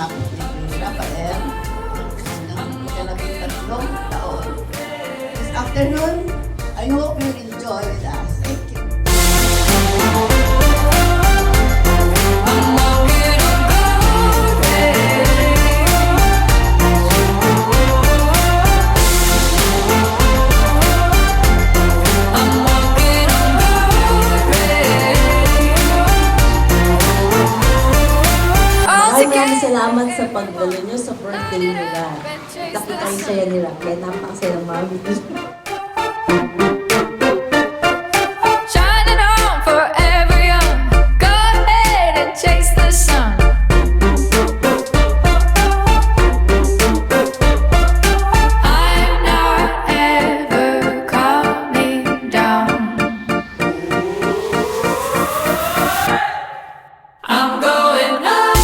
ako ni Rafael hanggang ikalabing 3 taon. This afternoon, I hope you enjoy with us. Thank you. Maraming salamat sa pagdalo nyo sa birthday nila. Nakita yung saya nila. Kaya napakasaya ng mami. Shining on for everyone. Go ahead and chase the sun. I'm not ever coming down. I'm going up.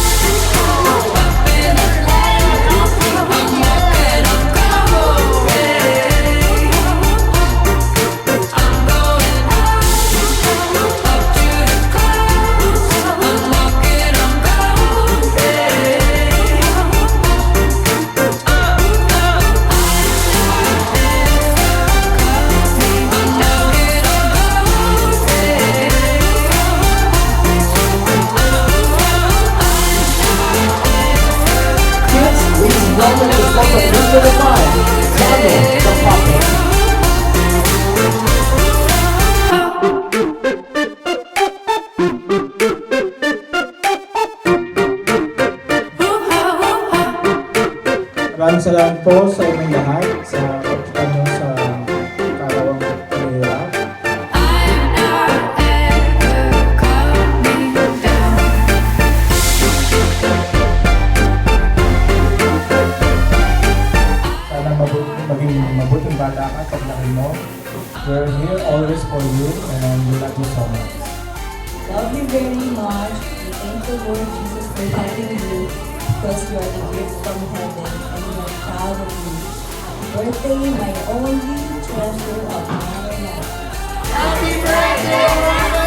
Welcome to Second Week of the Time, Daniel the Puppet. Maraming salamat po sa inyong lahat sa pagpunta nyo sa Karawang Manila. I'm not ever coming down. Sana maging mabuting bata ka paglaki mo. We're here always for you and we love you so much. Love you very much. We thank the Lord Jesus for having you because you are the gift from heaven and we are proud of you. Happy birthday, my only treasure of my life. Happy birthday, Rafael!